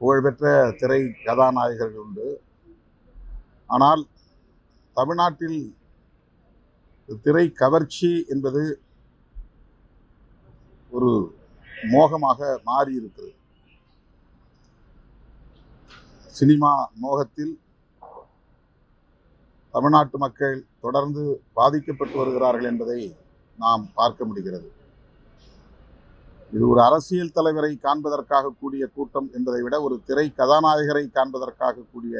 புகழ்பெற்ற திரை கதாநாயகர்கள் உண்டு. ஆனால் தமிழ்நாட்டில் திரை கவர்ச்சி என்பது ஒரு மோகமாக மாறி இருக்கிறது. சினிமா மோகத்தில் தமிழ்நாட்டு மக்கள் தொடர்ந்து பாதிக்கப்பட்டு வருகிறார்கள் என்பதை நாம் பார்க்க முடிகிறது. இது ஒரு அரசியல் தலைவரை காண்பதற்காக கூடிய கூட்டம் என்பதை விட ஒரு திரை கதாநாயகரை காண்பதற்காக கூடிய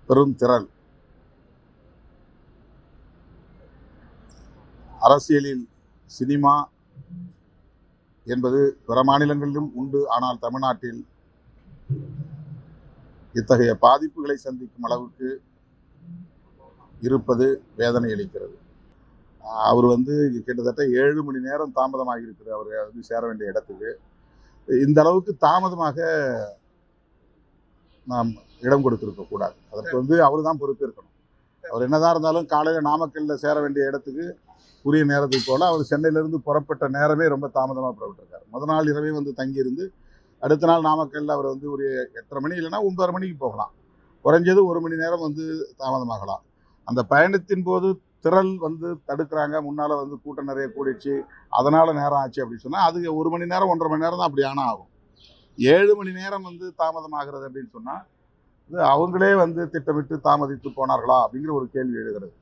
பெரும் திரள். அரசியலில் சினிமா என்பது பிற மாநிலங்களிலும் உண்டு. ஆனால் தமிழ்நாட்டில் இத்தகைய பாதிப்புகளை சந்திக்கும் அளவுக்கு இருப்பது வேதனை அளிக்கிறது. அவர் கிட்டத்தட்ட 7 மணி நேரம் தாமதமாக இருக்குது. அவர் சேர வேண்டிய இடத்துக்கு இந்த அளவுக்கு தாமதமாக நாம் இடம் கொடுத்திருக்க கூடாது. அதற்கு அவர் தான் பொறுப்பேற்கணும். அவர் என்னதான் இருந்தாலும் காலையில் நாமக்கல்ல சேர வேண்டிய இடத்துக்கு உரிய நேரத்துக்கு போல அவர் சென்னையிலிருந்து புறப்பட்ட நேரமே ரொம்ப தாமதமாக புறப்பட்டிருக்காரு. முதல் நாள் இரவே தங்கியிருந்து அடுத்த நாள் நாமக்கல்ல அவர் ஒரு 8:30 மணி இல்லைன்னா 9:30 மணிக்கு போகலாம். குறைஞ்சது 1 மணி நேரம் தாமதமாகலாம். அந்த பயணத்தின் போது திரள் தடுக்கிறாங்க, முன்னால் கூட்டம் நிறைய கூடிடுச்சு, அதனால் நேரம் ஆச்சு அப்படின்னு சொன்னால் அது 1 மணி நேரம் 1.5 மணி நேரம் தான் அப்படி ஆனால் ஆகும். 7 மணி நேரம் தாமதமாகிறது அப்படின்னு சொன்னால் அவங்களே திட்டமிட்டு தாமதித்து போனார்களா அப்படிங்கிற ஒரு கேள்வி எழுகிறது.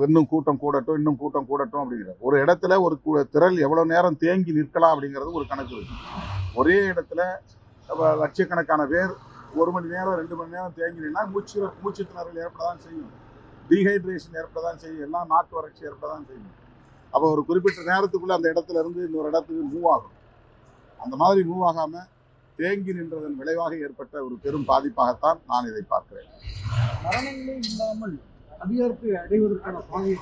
இன்னும் கூட்டம் கூடட்டும் அப்படிங்கிற ஒரு இடத்துல ஒரு திரள் எவ்வளோ நேரம் தேங்கி நிற்கலாம் அப்படிங்கிறது ஒரு கணக்கு இருக்கு. ஒரே இடத்துல லட்சக்கணக்கான பேர் 1 மணி நேரம் 2 மணி நேரம் தேங்கினா மூச்சு திணறல் ஏற்படதான் செய்யும், டீஹைட்ரேஷன் ஏற்படதான் செய்யும், எல்லாம் நாட்டு வறட்சி ஏற்படதான் செய்யும். அப்போ ஒரு குறிப்பிட்ட நேரத்துக்குள்ள அந்த இடத்துல இருந்து இன்னொரு இடத்துக்கு மூவ் ஆகும். அந்த மாதிரி மூவ் ஆகாமல் தேங்கி நின்றதன் விளைவாக ஏற்பட்ட ஒரு பெரும் பாதிப்பாகத்தான் நான் இதை பார்க்கிறேன். மரணங்களே இல்லாமல் அதிகாரத்தை அடைவதற்கான பாதை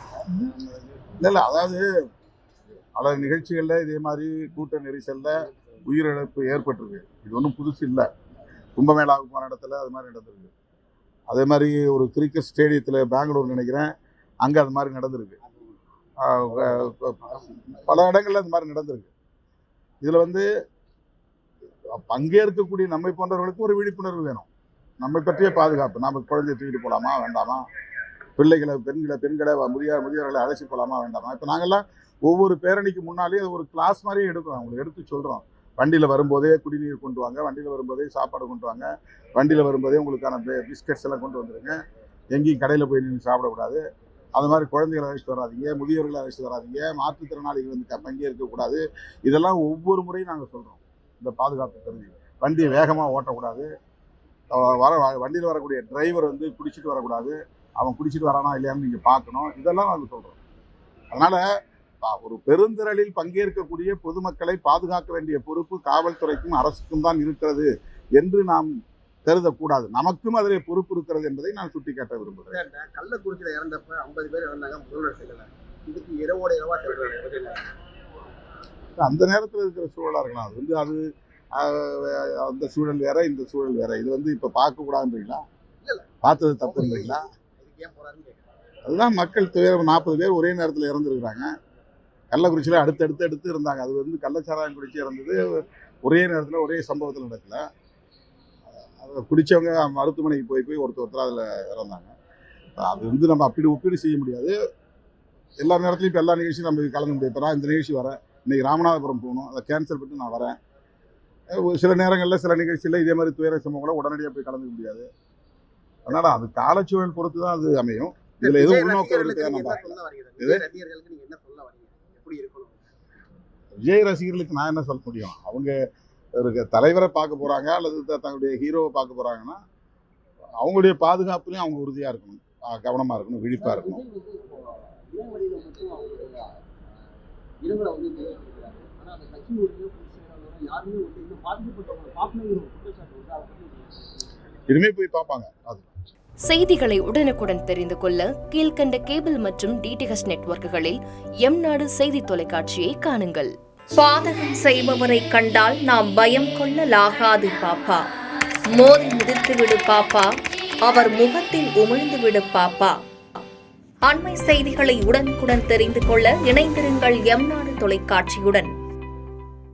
இல்லை, அதாவது பல நிகழ்ச்சிகளில் இதே மாதிரி கூட்ட நெரிசலில் உயிரிழப்பு ஏற்பட்டிருக்கு. இது ஒன்றும் புதுசு இல்லை. கும்பமேளாவுக்கு போன இடத்துல அது மாதிரி நடந்திருக்கு. அதே மாதிரி ஒரு கிரிக்கெட் ஸ்டேடியத்தில் பெங்களூர் நினைக்கிறேன், அங்கே அது மாதிரி நடந்திருக்கு. பல இடங்கள்ல அது மாதிரி நடந்திருக்கு. இதில் பங்கேற்கக்கூடிய நம்மை போன்றவர்களுக்கு ஒரு விழிப்புணர்வு வேணும். நம்மை பற்றிய பாதுகாப்பு. நாம் குழந்தைய தூக்கிட்டு போகலாமா வேண்டாமா, பிள்ளைகளை பெண்களை முதியவர்களை அழைச்சி போகலாமா வேண்டாமா. இப்போ நாங்கள்லாம் ஒவ்வொரு பேரணிக்கு முன்னாலே ஒரு கிளாஸ் மாதிரியே எடுக்கிறோம். அவங்களுக்கு எடுத்து சொல்கிறோம். வண்டியில் வரும்போதே குடிநீர் கொண்டு வாங்க, வண்டியில் வரும்போதே சாப்பாடு கொண்டு வாங்க, வண்டியில் வரும்போதே உங்களுக்கான பிஸ்கட்ஸ் எல்லாம் கொண்டு வந்துடுங்க, எங்கேயும் கடையில் போய் நின்று சாப்பிடக்கூடாது, அது மாதிரி குழந்தைகளை அழைச்சிட்டு வராதிங்க, முதியவர்களை அழைச்சிட்டு வராதிங்க, மாற்றுத்திறனாளிகள் பங்கேற்கக்கூடாது. இதெல்லாம் ஒவ்வொரு முறையும் நாங்கள் சொல்கிறோம். இந்த பாதுகாப்பு கருதி வண்டியை வேகமாக ஓட்டக்கூடாது, வண்டியில் வரக்கூடிய டிரைவர் குடிச்சிட்டு வரக்கூடாது, அவன் குடிச்சிட்டு வரானா இல்லையான்னு நீங்கள் பார்க்கணும். இதெல்லாம் நாங்கள் சொல்கிறோம். அதனால் ஒரு பெருந்திரளில் பங்கேற்கக்கூடிய பொதுமக்களை பாதுகாக்க வேண்டிய பொறுப்பு காவல்துறைக்கும் அரசுக்கும் தான் இருக்கிறது என்று நாம் கருதக்கூடாது. நமக்கும் அதில் பொறுப்பு இருக்கிறது என்பதை நான் சுட்டிக்காட்ட விரும்புகிறேன். கள்ளக்குறிச்சியில் இறந்தப்ப 50 பேர் இறந்தாங்க, முதல்வர் செய்யல. இதுக்கு இரவோட இரவா சொல்றாங்க. அந்த நேரத்தில் இருக்கிற சூழலாக இருக்கலாம். அது அந்த சூழல் வேற, இந்த சூழல் வேற. இது இப்போ பார்க்கக்கூடாதுன்றீங்களா? பார்த்தது தப்புன்றீங்களா? அதுதான் மக்கள் துயரம். 40 பேர் ஒரே நேரத்தில் இறந்துருக்குறாங்க. கள்ளக்குறிச்சியில் அடுத்து இருந்தாங்க. அது கள்ளச்சாராயம் குடிச்சு இறந்தது ஒரே நேரத்தில் ஒரே சம்பவத்தில் நடக்கல. அதை குடித்தவங்க மருத்துவமனைக்கு போய் ஒருத்தர் அதில் இறந்தாங்க. அது நம்ம ஒப்பீடு செய்ய முடியாது. எல்லா நேரத்துலையும் இப்போ எல்லா நிகழ்ச்சியும் நம்ம கலந்து முடியாது. இப்போ நான் இந்த நிகழ்ச்சி வரேன், இன்றைக்கி ராமநாதபுரம் போகணும், அதை கேன்சல் பண்ணிட்டு நான் வரேன். சில நேரங்களில் சில நிகழ்ச்சியில் இதே மாதிரி துயர சம்பவங்களை உடனடியாக போய் கலந்துக்க முடியாது. அதனால் அது காலச்சூழல் பொறுத்து தான் அது அமையும். இதில் எதுவும் உள்நோக்கம் இருக்குன்னு விஜய் ரசிகர்களுக்கு நான் என்ன சொல்ல முடியும்? அவங்க ஒரு தலைவரை பார்க்க போகிறாங்க அல்லது தங்களுடைய ஹீரோவை பார்க்க போகிறாங்கன்னா அவங்களுடைய பாதுகாப்புலையும் அவங்க உறுதியாக இருக்கணும், கவனமாக இருக்கணும், விழிப்பாக இருக்கணும். இனிமே போய் பார்ப்பாங்க. செய்திகளை உடனுக்குடன் தெரிந்து கொள்ள கீழ்கண்ட கேபிள் மற்றும் டிடிஹெச் நெட்வொர்க்குகளில் எம்நாடு செய்தி தொலைக்காட்சியை காணுங்கள். பாதகம் செய்பவரை கண்டால் நாம் பயம் கொள்ளலாகாது பாப்பா. மோதி மிதித்து விடு பாப்பா, அவர் முகத்தில் உமிழ்ந்து விடு பாப்பா. அண்மை செய்திகளை உடனுக்குடன் தெரிந்து கொள்ள இணைந்திருங்கள் எம்நாடு தொலைக்காட்சியுடன்.